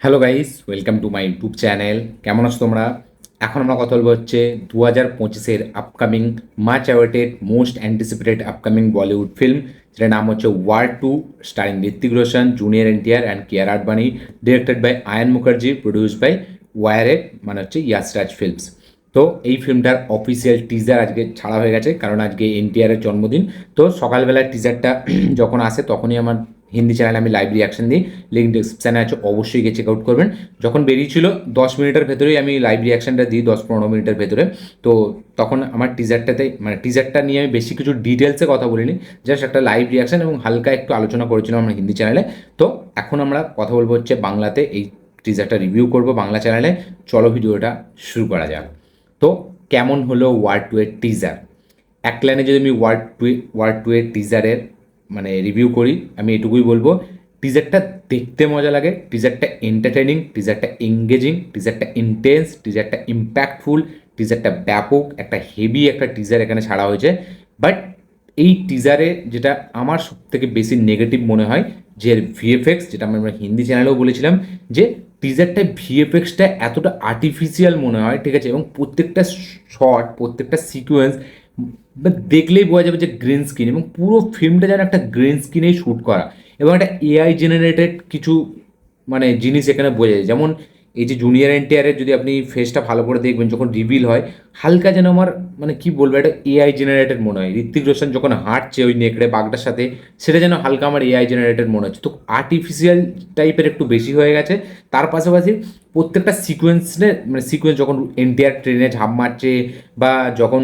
Hello guys, welcome to my YouTube channel. কেমন আছো তোমরা? এখন আমরা কথা বলবো হচ্ছে 2025-এর upcoming much awaited most anticipated upcoming Bollywood film, যেটার নাম হচ্ছে War two, starring Hrithik Roshan, junior NTR and Kiara Advani, directed by Ayan Mukerji, produced by ওয়ারে মানে হচ্ছে ইয়াসরাজ ফিল্মস। তো এই ফিল্মটার অফিসিয়াল টিজার আজকে ছাড়া হয়ে গেছে, কারণ আজকে এনটিআরের জন্মদিন। তো সকালবেলার টিজারটা যখন আসে তখনই আমার হিন্দি চ্যানেলে আমি লাইভ রিয়াকশন দিই, লিঙ্ক ডিসক্রিপশানে আছে, অবশ্যই গিয়ে চেক আউট করবেন। যখন বেরিয়েছিল 10 মিনিটের ভেতরেই আমি লাইভ রিয়াকশানটা দিই, 10-15 মিনিটের ভেতরে। তো তখন আমার টিজারটা নিয়ে আমি বেশি কিছু ডিটেলসে কথা বলিনি, জাস্ট একটা লাইভ রিয়াকশান এবং হালকা একটু আলোচনা করেছিলাম আমার হিন্দি চ্যানেলে। তো এখন আমরা কথা বলবো হচ্ছে বাংলাতে, এই টিজারটা রিভিউ করব বাংলা চ্যানেলে। চলো ভিডিওটা শুরু করা যাক। তো কেমন হলো ওয়ার টু এর টিজার? এক লাইনে যদি আমি ওয়ার টু এর টিজারের মানে রিভিউ করি, আমি এটুকুই বলবো, টিজারটা দেখতে মজা লাগে, টিজারটা এন্টারটেনিং, টিজারটা এঙ্গেজিং, টিজারটা ইন্টেন্স, টিজারটা ইম্প্যাক্টফুল, টিজারটা ব্যাপক, একটা হেভি একটা টিজার এখানে ছাড়া হয়েছে। বাট এই টিজারে যেটা আমার সব থেকে বেশি নেগেটিভ মনে হয়, যে ভিএফএক্স, যেটা আমরা হিন্দি চ্যানেলেও বলেছিলাম, যে টিজারটা ভিএফএক্সটা এতটা আর্টিফিশিয়াল মনে হয়, ঠিক আছে, এবং প্রত্যেকটা শট, প্রত্যেকটা সিকোয়েন্স দেখলেই বোঝা যাবে যে গ্রিন স্ক্রিন, এবং পুরো ফিল্মটা যেন একটা গ্রিন স্ক্রিনেই শ্যুট করা, এবং একটা এআই জেনারেটেড কিছু মানে জিনিস এখানে বোঝা যায়। যেমন এই যে জুনিয়র এনটিআরের যদি আপনি ফেসটা ভালো করে দেখবেন, যখন রিভিল হয়, হালকা যেন আমার মানে কি বলবো, একটা এআই জেনারেটেড মনে হয়। ঋত্বিক রোশন যখন হাঁটছে ওই নেকড়ে বাঘটার সাথে, সেটা যেন হালকা আমার এআই জেনারেটেড মনে হচ্ছে। তো আর্টিফিশিয়াল টাইপের একটু বেশি হয়ে গেছে। তার পাশাপাশি প্রত্যেকটা সিকোয়েন্স যখন এনটিআর ট্রেনে ঝাঁপ মারছে, বা যখন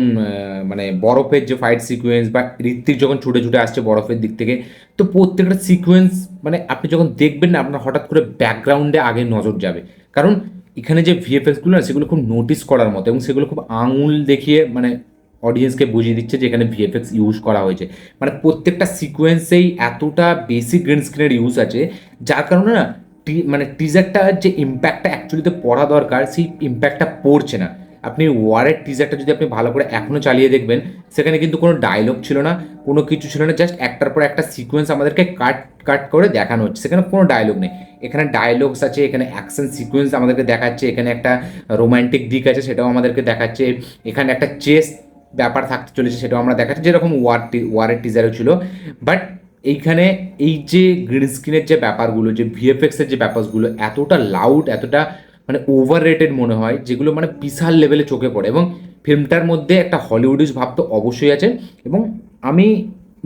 মানে বরফের যে ফাইট সিকোয়েন্স, বা ঋত্বিক যখন ছুটে ছুটে আসছে বরফের দিক থেকে, তো প্রত্যেকটা সিকোয়েন্স মানে আপনি যখন দেখবেন না, আপনার হঠাৎ করে ব্যাকগ্রাউন্ডে আগে নজর যাবে। কারণ এখানে যে ভিএফএক্সগুলো না, সেগুলো খুব নোটিস করার মতো, এবং সেগুলো খুব আঙুল দেখিয়ে মানে অডিয়েন্সকে বুঝিয়ে দিচ্ছে যে এখানে ভিএফএক্স ইউজ করা হয়েছে। মানে প্রত্যেকটা সিকোয়েন্সেই এতটা বেসিক গ্রিন স্ক্রিনের ইউজ আছে, যার কারণে না মানে টিজারটা যে ইম্প্যাক্টটা অ্যাকচুয়ালিতে পড়া দরকার, সেই ইম্প্যাক্টটা পড়ছে না। আপনি ওয়ারের টিজারটা যদি আপনি ভালো করে এখনও চালিয়ে দেখবেন, সেখানে কিন্তু কোনো ডায়লগ ছিল না, কোনো কিছু ছিল না, জাস্ট একটার পর একটা সিকোয়েন্স আমাদেরকে কাট কাট করে দেখানো হচ্ছে। সেখানে কোনো ডায়লগ নেই, এখানে ডায়লগস আছে, এখানে অ্যাকশন সিকোয়েন্স আমাদেরকে দেখাচ্ছে, এখানে একটা রোম্যান্টিক দিক আছে সেটাও আমাদেরকে দেখাচ্ছে, এখানে একটা চেস ব্যাপার থাকতে চলেছে সেটাও আমরা দেখাচ্ছি, যেরকম ওয়ারের টিজারও ছিল। বাট এইখানে এই যে গ্রিন স্ক্রিনের যে ব্যাপারগুলো, যে ভিএফএক্সের যে ব্যাপারগুলো এতটা লাউড, এতটা মানে ওভার রেটেড মনে হয়, যেগুলো মানে বিশাল লেভেলে চোখে পড়ে। এবং ফিল্মটার মধ্যে একটা হলিউডিশ ভাব তো অবশ্যই আছে। এবং আমি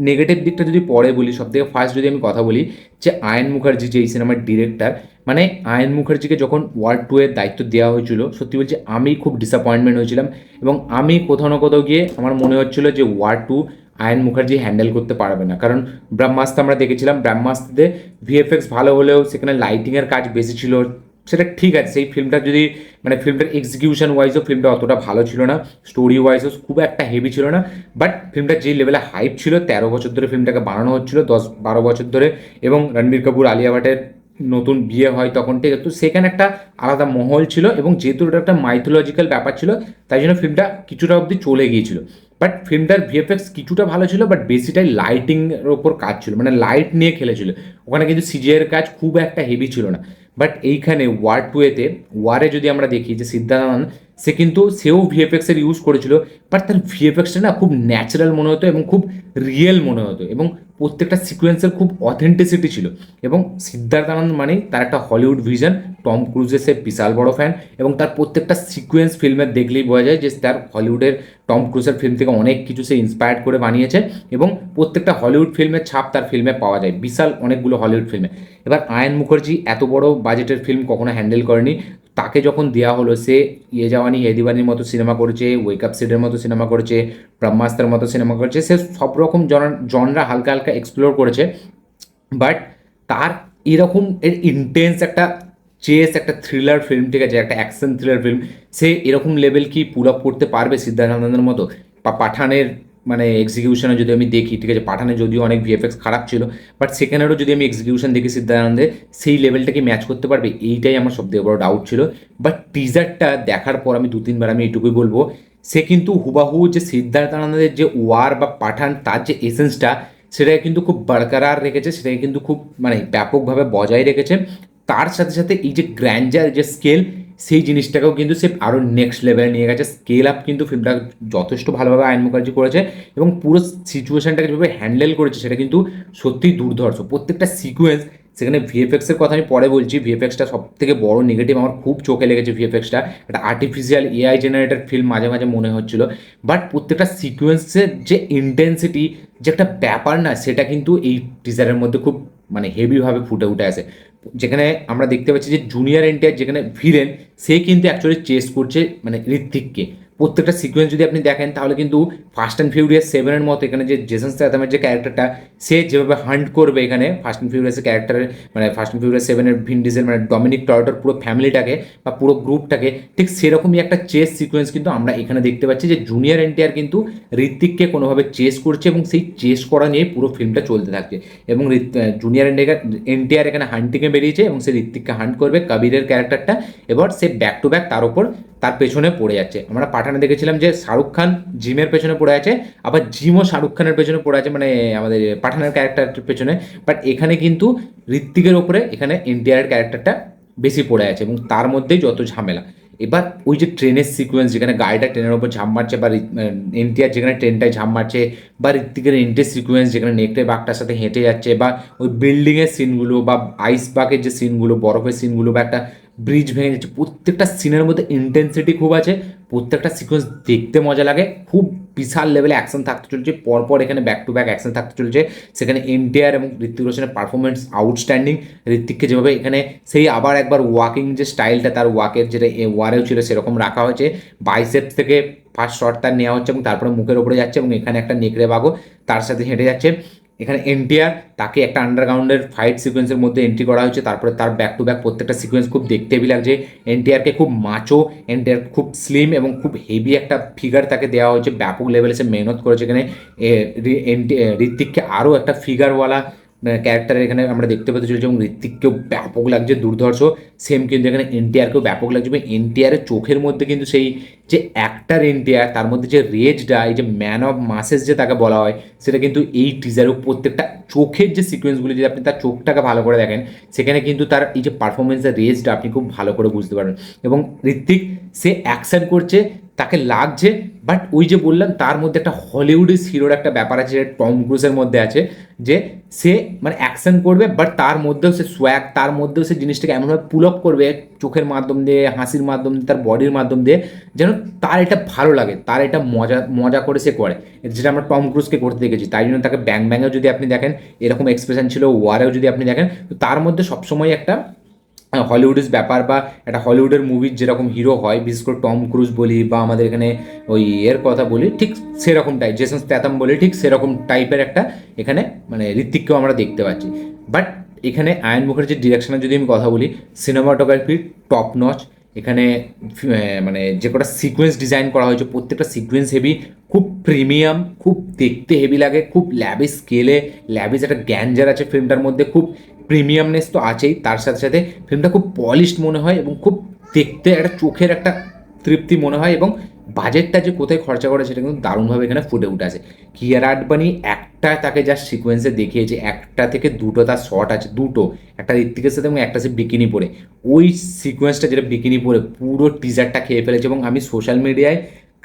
নেগেটিভ দিকটা যদি পরে বলি, সব থেকে ফার্স্ট যদি আমি কথা বলি, যে আয়ন মুখার্জি যে এই সিনেমার ডিরেক্টর, মানে আয়ন মুখার্জিকে যখন ওয়ার টু এর দায়িত্ব দেওয়া হয়েছিল, সত্যি বলছি আমি খুব ডিসঅ্যাপয়েন্টমেন্ট হয়েছিলাম। এবং আমি কোথাও না কোথাও গিয়ে আমার মনে হচ্ছিল যে War two Ayan Mukherjee handle করতে পারবে না। কারণ ব্রহ্মাস্ত্র আমরা দেখেছিলাম, ব্রহ্মাস্ত্রে ভিএফএক্স ভালো হলেও সেখানে লাইটিংয়ের কাজ বেশি ছিল, সেটা ঠিক আছে। সেই ফিল্মটা যদি মানে ফিল্মটার এক্সিকিউশন ওয়াইজও ফিল্মটা অতটা ভালো ছিল না, স্টোরি ওয়াইজও খুব একটা হেভি ছিল না। বাট ফিল্মটা যে লেভেলে হাইপ ছিল, 13 বছর ধরে ফিল্মটাকে বানানো হচ্ছিল, 10-12 বছর ধরে, এবং রণবীর কাপুর আলিয়া ভাটের নতুন বিয়ে হয় তখন, ঠিক আছে, তো সেখানে একটা আলাদা মহল ছিল, এবং যেহেতু ওটা একটা মাইথোলজিক্যাল ব্যাপার ছিল, তাই জন্য ফিল্মটা কিছুটা অবধি চলে গিয়েছিল। বাট ফিল্মটার ভিএফএক্স কিছুটা ভালো ছিল, বাট বেশিটাই লাইটিংয়ের ওপর কাজ ছিল, মানে লাইট নিয়ে খেলেছিল। ওখানে কিন্তু সিজিআইয়ের কাজ খুব একটা হেভি ছিল না। বাট এইখানে ওয়ার টু এতে, ওয়ারে যদি আমরা দেখি যে সিদ্ধার্থ, সেও ভিএফএক্সের ইউজ করেছিল, বাট তার ভিএফএক্সটা না খুব ন্যাচারাল মনে হতো, এবং খুব রিয়েল মনে হতো, এবং প্রত্যেকটা সিকোয়েন্সের খুব অথেন্টিসিটি ছিল। এবং সিদ্ধার্থ আনন্দ মানেই তার একটা হলিউড ভিশন, টম ক্রুজের সে বিশাল বড় ফ্যান, এবং তার প্রত্যেকটা সিকোয়েন্স ফিল্মের দেখলেই বোঝা যায় যে তার হলিউডের টম ক্রুজের ফিল্ম থেকে অনেক কিছু সে ইন্সপায়ার্ড করে বানিয়েছে, এবং প্রত্যেকটা হলিউড ফিল্মের ছাপ তার ফিল্মে পাওয়া যায়, বিশাল অনেকগুলো হলিউড ফিল্মে। এবার আয়ন মুখার্জি এত বড় বাজেটের ফিল্ম কখনো হ্যান্ডেল করেনি। তাকে যখন দেওয়া হলো, সে ইয়ে জাওয়ানি হে দিওয়ানির মতো সিনেমা করেছে, ওয়েক আপ সিডের মতো সিনেমা করেছে, ব্রহ্মাস্ত্রের মতো সিনেমা করেছে, সে সব রকম জনরা হালকা হালকা এক্সপ্লোর করেছে। বাট তার এরকম এর ইন্টেন্স একটা চেস, একটা থ্রিলার ফিল্ম, ঠিক আছে, একটা অ্যাকশন থ্রিলার ফিল্ম, সে এরকম লেভেল কি পুল আপ করতে পারবে সিদ্ধার্থ মতো? বা পাঠানের মানে এক্সিকিউশনে যদি আমি দেখি, ঠিক আছে, পাঠানে যদিও অনেক ভিএফএক্স খারাপ ছিল, বাট সেখানেরও যদি আমি এক্সিকিউশন দেখি সিদ্ধার্থে, সেই লেভেলটাকে ম্যাচ করতে পারবে, এইটাই আমার সবথেকে বড় ডাউট ছিল। বাট টিজারটা দেখার পর আমি 2-3 বার আমি এইটুকুই বলবো, সে কিন্তু হুবাহু যে সিদ্ধার্থ আনন্দের যে ওয়ার বা পাঠান, তার যে এসেন্সটা, সেটাকে কিন্তু খুব বরকরার রেখেছে, সেটাকে কিন্তু খুব মানে ব্যাপকভাবে বজায় রেখেছে। তার সাথে সাথে এই যে গ্র্যান্ডার যে স্কেল, সেই জিনিসটাকেও কিন্তু সে আরও নেক্সট লেভেলে নিয়ে গেছে। স্কেল আপ কিন্তু ফিল্মটা যথেষ্ট ভালোভাবে আয়ন মুখার্জি করেছে, এবং পুরো সিচুয়েশনটাকে যেভাবে হ্যান্ডেল করেছে সেটা কিন্তু সত্যিই দুর্ধর্ষ। প্রত্যেকটা সিকোয়েন্স, সেখানে ভিএফএক্সের কথা আমি পরে বলছি, ভিএফএক্সটা সব থেকে বড় নেগেটিভ, আমার খুব চোখে লেগেছে ভিএফএক্সটা। একটা আর্টিফিশিয়াল এআই জেনারেটেড ফিল্ম মাঝে মাঝে মনে হচ্ছিল, বাট প্রত্যেকটা সিকোয়েন্সের যে ইন্টেন্সিটি, যে একটা ব্যাপার না, সেটা কিন্তু এই টিজারের মধ্যে খুব মানে হেভিভাবে ফুটে উঠে আসে। যেখানে আমরা দেখতে পাচ্ছি যে জুনিয়র এনটিআর, যেখানে ভিলেন, সে কিন্তু অ্যাকচুয়ালি চেস করছে মানে ঋত্বিককে। প্রত্যেকটা সিকোয়েন্স যদি আপনি দেখেন তাহলে কিন্তু ফাস্ট অ্যান্ড ফিউরিয়াস 7-এর মতো এখানে যে জেসন স্ট্যাথামের যে ক্যারেক্টারটা, সে যেভাবে হান্ট করবে এখানে ফাস্ট অ্যান্ড ফিউরিয়াসের ক্যারেক্টারের, মানে ফাস্ট অ্যান্ড ফিউরিয়াস 7-এর ভিন ডিজেল মানে ডমিনিক টরটোর পুরো ফ্যামিলিটাকে বা পুরো গ্রুপটাকে, ঠিক সেরকমই একটা চেস সিকোয়েন্স কিন্তু আমরা এখানে দেখতে পাচ্ছি, যে জুনিয়র এনটিআর কিন্তু ঋত্বিককে কোনোভাবে চেস করছে, এবং সেই চেস করা নিয়ে পুরো ফিল্মটা চলতে থাকছে। এবং জুনিয়র এনটিআর এখানে হান্টিংয়ে বেরিয়েছে, এবং সে ঋত্বিককে হান্ট করবে, কবিরের ক্যারেক্টারটা। এবার সে ব্যাক টু ব্যাক তার ওপর তার পেছনে পড়ে যাচ্ছে। আমরা পাঠানে দেখেছিলাম যে শাহরুখ খান জিমের পেছনে পড়ে আছে, আবার জিমও শাহরুখ খানের পেছনে পড়ে আছে, মানে আমাদের পাঠানের ক্যারেক্টারটার পেছনে। বাট এখানে কিন্তু ঋত্বিকের ওপরে এখানে এনটিআরের ক্যারেক্টারটা বেশি পড়ে আছে, এবং তার মধ্যেই যত ঝামেলা। এবার ওই যে ট্রেনের সিকোয়েন্স, যেখানে গাড়িটা ট্রেনের ওপর ঝাঁপ মারছে, বা এনটিআর যেখানে ট্রেনটায় ঝাঁপ মারছে, বা ঋত্বিকের এন্ট্রি সিকোয়েন্স যেখানে নেকড়ে বাঘটার সাথে হেঁটে যাচ্ছে, বা ওই বিল্ডিংয়ের সিনগুলো, বা আইস বাগের যে সিনগুলো, বরফের সিনগুলো, বা একটা ব্রিজ ভেঙে যাচ্ছে, প্রত্যেকটা সিনের মধ্যে ইন্টেন্সিটি খুব আছে। প্রত্যেকটা সিকোয়েন্স দেখতে মজা লাগে, খুব বিশাল লেভেলে অ্যাকশন থাকতে চলছে, পরপর এখানে ব্যাক টু ব্যাক অ্যাকশন থাকতে চলছে। সেখানে এনটিআর এবং ঋত্বিক রোশনের পারফরমেন্স আউটস্ট্যান্ডিং। ঋত্বিককে যেভাবে এখানে সেই আবার একবার ওয়াকিং যে স্টাইলটা, তার ওয়াকের যেটা ওয়ারেও ছিল সেরকম রাখা হয়েছে, বাইসেপ থেকে ফার্স্ট শট তার নেওয়া হচ্ছে, এবং তারপরে মুখের ওপরে যাচ্ছে, এবং এখানে একটা নেকড়ে বাঘও তার সাথে হেঁটে যাচ্ছে। এখানে এনটিআর, তাকে একটা আন্ডারগ্রাউন্ডের ফাইট সিকোয়েন্সের মধ্যে এন্ট্রি করা হয়েছে, তারপরে তার ব্যাক টু ব্যাক প্রত্যেকটা সিকোয়েন্স খুব দেখতে হেভি লাগছে। এনটিআরকে খুব মাচো, এনটিআর খুব স্লিম এবং খুব হেভি একটা ফিগার তাকে দেওয়া হয়েছে, ব্যাপক লেভেলে সে মেহনত করেছে। এখানে ঋত্বিককে আরও একটা ফিগারওয়ালা ক্যারেক্টার এখানে আমরা দেখতে পেতে চলেছি, এবং ঋত্বিককেও ব্যাপক লাগছে, দুর্ধর্ষ। সেম কিন্তু এখানে এনটিআরকেও ব্যাপক লাগছে, এবং এনটিআরের চোখের মধ্যে কিন্তু সেই যে অ্যাক্টার এনটিআর, তার মধ্যে যে রেজটা, এই যে ম্যান অফ মাসেস যে তাকে বলা হয়, সেটা কিন্তু এই টিজারেও প্রত্যেকটা চোখের যে সিকোয়েন্সগুলি, যদি আপনি তার চোখটাকে ভালো করে দেখেন, সেখানে কিন্তু তার এই যে পারফরমেন্সের রেজটা আপনি খুব ভালো করে বুঝতে পারবেন। এবং ঋত্বিক, সে অ্যাকশন করছে, তাকে লাগছে, বাট ওই যে বললাম তার মধ্যে একটা হলিউডের হিরোর একটা ব্যাপার আছে, যেটা টম ক্রুজের মধ্যে আছে, যে সে মানে অ্যাকশন করবে, বাট তার মধ্যেও সে সোয়াগ, তার মধ্যেও সে জিনিসটাকে এমনভাবে পুল আপ করবে, চোখের মাধ্যম দিয়ে, হাসির মাধ্যম দিয়ে, তার বডির মাধ্যম দিয়ে, যেন তার এটা ভালো লাগে, তার এটা মজা মজা করে সে করে, যেটা আমরা টম ক্রুজকে করতে দেখেছি। তাই জন্য তাকে ব্যাং ব্যাংয়েও যদি আপনি দেখেন এরকম এক্সপ্রেশন ছিল, ওয়ারেও যদি আপনি দেখেন, তো তার মধ্যে সবসময় একটা হলিউডের ব্যাপার, বা একটা হলিউডের মুভির যেরকম হিরো হয়, বিশেষ করে টম ক্রুজ বলি, বা আমাদের এখানে ওই এর কথা বলি, ঠিক সেরকম টাইপ, জেসন স্ট্যাথাম বলি, ঠিক সেরকম টাইপের একটা এখানে মানে ঋত্বিককেও আমরা দেখতে পাচ্ছি। বাট এখানে আয়ন মুখার্জির ডিরেকশনের যদি আমি কথা বলি, সিনেমাটোগ্রাফি টপ নচ। এখানে মানে যে কটা সিকোয়েন্স ডিজাইন করা হয়েছে, প্রত্যেকটা সিকোয়েন্স হেভি, খুব প্রিমিয়াম, খুব দেখতে হেভি লাগে, খুব ল্যাবিস স্কেলে, ল্যাবিস একটা গ্যাঞ্জার আছে ফিল্মটার মধ্যে, খুব প্রিমিয়ামনেস তো আছেই, তার সাথে সাথে ফিল্মটা খুব পলিশড মনে হয়, এবং খুব দেখতে একটা চোখের একটা তৃপ্তি মনে হয়, এবং বাজেটটা যে কোথায় খরচা করে সেটা কিন্তু দারুণভাবে এখানে ফুটে উঠে আছে। কিয়ারা আডবাণী একটা তাকে যা সিকোয়েন্সে দেখিয়েছে, একটা থেকে দুটো তার শট আছে, দুটো, একটা ঋত্বিকের সাথে এবং একটা সে বিকিনি পরে, ওই সিকোয়েন্সটা যেটা বিকিনি পরে পুরো টিজারটা খেয়ে ফেলেছে, এবং আমি সোশ্যাল মিডিয়ায়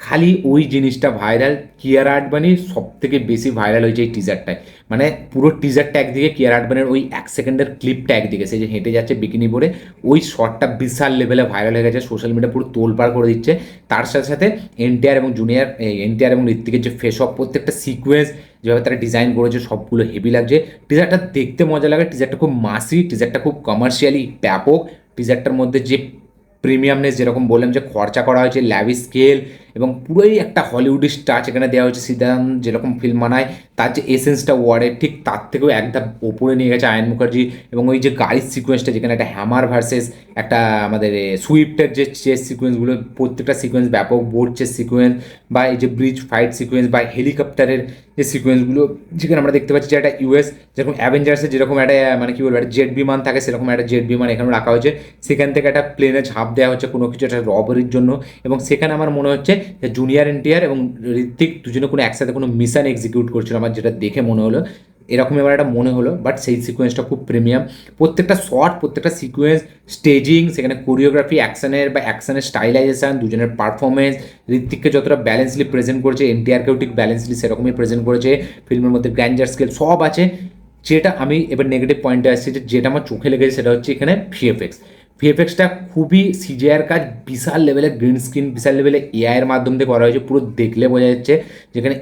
খালি ওই জিনিসটা ভাইরাল, কিয়ারা আডবাণী সব থেকে বেশি ভাইরাল হয়েছে এই টিজারটায়। মানে পুরো টিজারটা একদিকে, কিয়ারা আডবাণীর ওই 1 সেকেন্ডের ক্লিপটা একদিকে, সে যে হেঁটে যাচ্ছে বিকিনি পরে, ওই শটটা বিশাল লেভেলে ভাইরাল হয়ে গেছে, সোশ্যাল মিডিয়া পুরো তোলপাড় করে দিচ্ছে। তার সাথে সাথে এনটিআর এবং এনটিআর এবং ঋত্বিকের যে ফেস অফ, প্রত্যেকটা সিকোয়েন্স যেভাবে তারা ডিজাইন করেছে, সবগুলো হেভি লাগছে। টিজারটা দেখতে মজা লাগে, টিজারটা খুব মাসি, টিজারটা খুব কমার্শিয়ালি ব্যাপক, টিজারটার মধ্যে যে প্রিমিয়ামনেস, যেরকম বললাম যে খরচা করা হয়েছে, ল্যাভিশ স্কেল, এবং পুরোই একটা হলিউডিশ টাচ এখানে দেওয়া হয়েছে। সিদ্ধান্ত যেরকম ফিল্ম বানায়, তার যে এসেন্সটা ওয়ার্ডের, ঠিক তার থেকেও একদম ওপরে নিয়ে গেছে আয়ন মুখার্জি। এবং ওই যে গাড়ির সিকোয়েন্সটা, যেখানে একটা হ্যামার ভার্সেস একটা আমাদের সুইফটের যে চেস সিকোয়েন্সগুলো, প্রত্যেকটা সিকোয়েন্স ব্যাপক, বোর্ড চেস সিকোয়েন্স, বা এই যে ব্রিজ ফাইট সিকোয়েন্স, বা হেলিকপ্টারের যে সিকোয়েন্সগুলো, যেখানে আমরা দেখতে পাচ্ছি যে একটা ইউএস, যেরকম অ্যাভেঞ্জার্সের যেরকম একটা মানে কী বলবো, একটা জেট বিমান থাকে, সেরকম একটা জেট বিমান এখানে রাখা হয়েছে। সেখান থেকে একটা প্লেনে ঝাঁপ দেওয়া হচ্ছে কোনো কিছু একটা রবারির জন্য, এবং সেখানে আমার মনে হচ্ছে যে জুনিয়র এনটিআর এবং ঋত্বিক দুজনে কোনো একসাথে কোনো মিশন এক্সিকিউট করছিল, আমার যেটা দেখে মনে হলো। এরকম এবার একটা মনে হলো, বাট সেই সিকোয়েন্সটা খুব প্রিমিয়াম। প্রত্যেকটা শট, প্রত্যেকটা সিকোয়েন্স, স্টেজিং, সেখানে কোরিওগ্রাফি, অ্যাকশনের বা অ্যাকশনের স্টাইলাইজেশন, দুজনের পারফরমেন্স, ঋত্বিককে যতটা ব্যালেন্সলি প্রেজেন্ট করেছে, এনটিআরকেও ঠিক ব্যালেন্সলি সেরকমই প্রেজেন্ট করেছে। ফিল্মের মধ্যে গ্র্যান্ডার স্কেল সব আছে। যেটা আমি এবার নেগেটিভ পয়েন্টে আসছি, যেটা আমার চোখে লেগেছে সেটা হচ্ছে এখানে ভিএফএক্স। ভিএফএক্সটা খুবই সিজিআইয়ের কাজ, বিশাল লেভেলের গ্রিন স্ক্রিন, বিশাল লেভেলে এআইয়ের মাধ্যম দিয়ে করা হয়েছে। পুরো দেখলে বোঝা যাচ্ছে যেখানে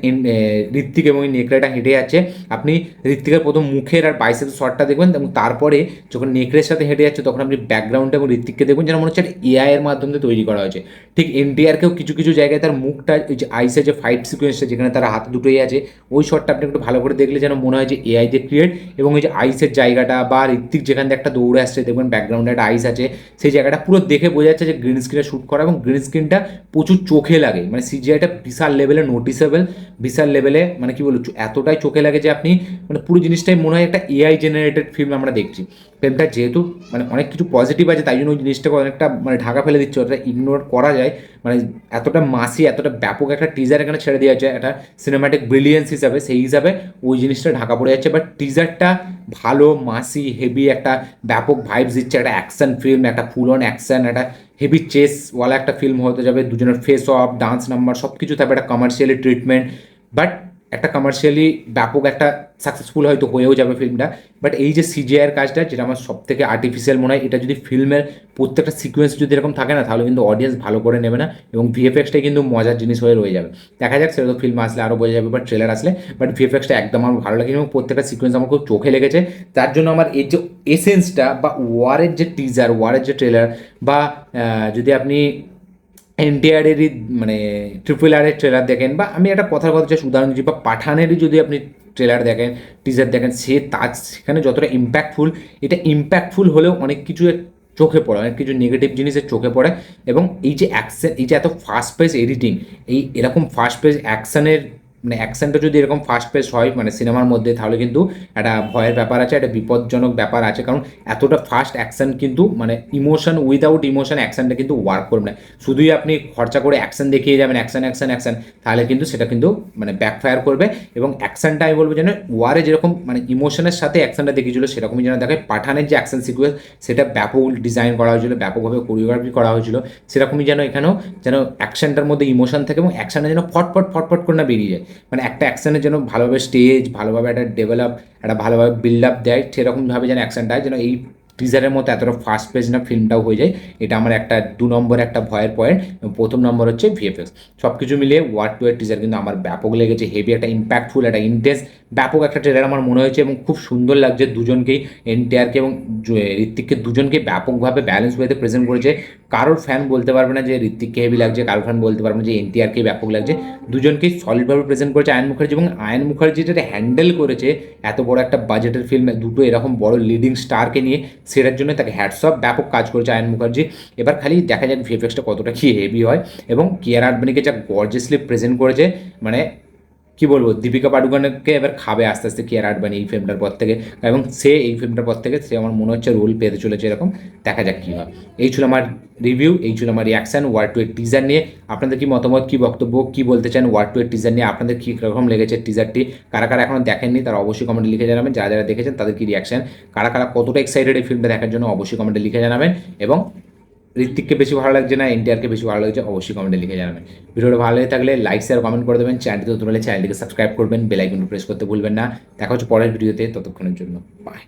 ঋত্বিক এবং নেকড়েটা হেঁটে যাচ্ছে, আপনি ঋত্বিকের প্রথম মুখের আর বাইসেপের শটটা দেখবেন, এবং তারপরে যখন নেকড়ের সাথে হেঁটে যাচ্ছে তখন আপনি ব্যাকগ্রাউন্ডটা এবং ঋত্বিককে দেখবেন যেন মনে হচ্ছে এআইয়ের মাধ্যমে তৈরি করা হয়েছে। ঠিক এনটিআরকেও কিছু কিছু জায়গায় তার মুখটা, ওই যে আইসে যে ফাইট সিকোয়েন্সটা যেখানে তার হাত দুটোই আছে, ওই শটটা আপনি একটু ভালো করে দেখলে যেন মনে হয় যে এআই দিয়ে ক্রিয়েট। এবং ওই যে আইসের জায়গাটা বা ঋত্বিক যেখান থেকে একটা দৌড়ে আসছে, দেখবেন ব্যাকগ্রাউন্ডে একটা আইস আছে, সেই জায়গাটা পুরো দেখে বোঝা যাচ্ছে যে গ্রিন স্ক্রিনে শ্যুট করা, এবং গ্রিন স্ক্রিনটা প্রচুর চোখে লাগে। মানে সিজিআইটা বিশাল লেভেলে নোটিসেবল, বিশাল লেভেলে, মানে কি বলবো, এতটাই চোখে লাগে যে আপনি মানে পুরো জিনিসটাই মনে হয় একটা এআই জেনারেটেড ফিল্ম আমরা দেখছি। ফিল্মটা যেহেতু মানে অনেক কিছু পজিটিভ আছে, তাই জন্য ওই জিনিসটাকে অনেকটা মানে ঢাকা ফেলে দিচ্ছে, ওটা ইগনোর করা যায়। মানে এতটা মাসি, এতটা ব্যাপক একটা টিজার এখানে ছেড়ে দেওয়া যায় একটা সিনেম্যাটিক ব্রিলিয়েন্স হিসাবে, সেই হিসাবে ওই জিনিসটা ঢাকা পড়ে যাচ্ছে। বাট টিজারটা ভালো, মাসি, হেভি, একটা ব্যাপক ভাইবস দিচ্ছে, একটা অ্যাকশন ফিল্ম, একটা ফুল অন অ্যাকশন, একটা হেভি চেসওয়ালা একটা ফিল্ম হতে যাবে, দুজনের ফেস অফ, ডান্স নাম্বার সব কিছু থাকবে, একটা কমার্শিয়ালি ট্রিটমেন্ট। বাট একটা কমার্শিয়ালি ব্যাপক একটা সাকসেসফুল হয়তো হয়েও যাবে ফিল্মটা। বাট এই যে সিজিআইয়ের কাজটা, যেটা আমার সব থেকে আর্টিফিশিয়াল মনে হয়, এটা যদি ফিল্মের প্রত্যেকটা সিকোয়েন্স যদি এরকম থাকে না, তাহলে কিন্তু অডিয়েন্স ভালো করে নেবে না, এবং ভিএফএক্সটাই কিন্তু মজার জিনিস হয়ে রয়ে যাবে। দেখা যাক, সেটা তো ফিল্ম আসলে আরও বোঝা যাবে, বাট ট্রেলার আসলে। বাট ভিএফএক্সটা একদম আমার ভালো লাগে, এবং প্রত্যেকটা সিকোয়েন্স আমার খুব চোখে লেগেছে। তার জন্য আমার এই যে এসেন্সটা বা ওয়ারের যে টিজার, ওয়ারের যে ট্রেলার, বা যদি আপনি এনটিআরেরই মানে ট্রিপল আরের ট্রেলার দেখেন, বা আমি একটা কথার কথা জাস্ট উদাহরণ দিচ্ছি, বা পাঠানেরই যদি আপনি ট্রেলার দেখেন, টিজার দেখেন, সে তার সেখানে যতটা ইম্প্যাক্টফুল, এটা ইম্প্যাক্টফুল হলেও অনেক কিছু চোখে পড়ে, অনেক কিছু নেগেটিভ জিনিসের চোখে পড়ে। এবং এই যে অ্যাকশন, এই যে এত ফাস্ট পেস এডিটিং, এই এরকম ফাস্ট পেস অ্যাকশনের, মানে অ্যাকশনটা যদি এরকম ফাস্ট পেস হয় মানে সিনেমার মধ্যে, তাহলে কিন্তু একটা ভয়ের ব্যাপার আছে, একটা বিপজ্জনক ব্যাপার আছে। কারণ এতটা ফাস্ট অ্যাকশন কিন্তু মানে ইমোশন, উইদাউট ইমোশন অ্যাকশনটা কিন্তু ওয়ার্ক করবে না। শুধুই আপনি খরচা করে অ্যাকশন দেখিয়ে যাবেন, অ্যাকশন অ্যাকশন অ্যাকশন, তাহলে কিন্তু সেটা কিন্তু মানে ব্যাকফায়ার করবে। এবং অ্যাকশনটা আমি বলবো যেন ওয়ারে যেরকম মানে ইমোশনের সাথে অ্যাকশনটা দেখিয়েছিল, সেরকমই যেন দেখায়। পাঠানের যে অ্যাকশন সিকুয়েন্স, সেটা ব্যাপক ডিজাইন করা হয়েছিল, ব্যাপকভাবে কোরিওগ্রাফি করা হয়েছিল, সেরকমই যেন এখানেও যেন অ্যাকশনটার মধ্যে ইমোশন থাকে, এবং অ্যাকশনটা যেন ফটফট ফটফট করে না বেরিয়ে যায়। মানে একটা অ্যাকশনের জন্য ভালোভাবে স্টেজ, ভালোভাবে একটা ডেভেলপ, একটা ভালোভাবে বিল্ড আপ দেয়, সেরকমভাবে যেন অ্যাকশনটা হয়, যেন এই টিজারের মতো এতটা ফাস্ট পেজ না ফিল্মটাও হয়ে যায়। এটা আমার একটা 2 নম্বর একটা ভয়ের পয়েন্ট। এবং প্রথম নম্বর হচ্ছে ভিএফএক্স। সব কিছু মিলিয়ে ওয়ার্ড টু এর টিজার কিন্তু আমার ব্যাপক লেগেছে, হেভি একটা ইম্প্যাক্টফুল, একটা ইন্টেন্স, ব্যাপক একটা ট্রেলার আমার মনে হয়েছে, এবং খুব সুন্দর লাগছে দুজনকেই, এনটিআরকে এবং ঋত্বিককে, দুজনকে ব্যাপকভাবে ব্যালেন্স ওয়েতে প্রেজেন্ট করেছে। কারোর ফ্যান বলতে পারবে না যে ঋত্বিককে হেভি লাগছে, কারোর ফ্যান বলতে পারবে না যে এনটিআরকে ব্যাপক লাগছে। দুজনকেই সলিডভাবে প্রেজেন্ট করেছে আয়ন মুখার্জি, এবং আয়ন মুখার্জি যেটা হ্যান্ডেল করেছে এত বড় একটা বাজেটের ফিল্ম, দুটো এরকম বড় লিডিং স্টারকে নিয়ে, সেটার জন্য তাকে হ্যাটস অফ, ব্যাপক কাজ করেছে আয়ন মুখার্জি। এবার খালি দেখা যাক ভিএফএক্সটা কতটা কি হেভি হয়, এবং কিয়ারা আডবাণীকে যা গর্জিয়াসলি প্রেজেন্ট করেছে, মানে কি বলবো, দীপিকা পাডুকোনকে এবার খাবে আস্তে আস্তে কিয়ারা আডবাণী এই ফিল্মটার পর থেকে। এবং সে এই ফিল্মটার পর থেকে সে আমার মনে হচ্ছে রোল পেতে চলেছে এরকম। দেখা যাক কী হয়। এই ছিল আমার রিভিউ, এই ছিল আমার রিয়াকশান ওয়ার টু এর টিজার নিয়ে। আপনাদের কি মতামত, কি বক্তব্য, কি বলতে চান ওয়ার টু এর টিজার নিয়ে? আপনাদের কী রকম লেগেছে টিজারটি? কারা কারা এখনও দেখেননি তারা অবশ্যই কমেন্টে লিখে জানাবেন। যারা যারা দেখেছেন তাদের কি রিয়াকশান, কারা কারা কতটা এক্সাইটেড এই ফিল্মটা দেখার জন্য অবশ্যই কমেন্টে লিখে জানাবেন। এবং ঋত্বিককে বেশি ভালো লাগছে না এনটিআরকে বেশি ভালো লাগছে অবশ্যই কমেন্টে লিখে জানাবেন। ভিডিওটা ভালো লেগে থাকলে লাইক শেয়ার কমেন্ট করে দেবেন। চ্যানেলটি নতুন হলে চ্যানেলটিকে সাবস্ক্রাইব করবেন, বেল আইকনটি প্রেস করতে ভুলবেন না। দেখা হচ্ছে পরের ভিডিওতে, ততক্ষণের জন্য বাই।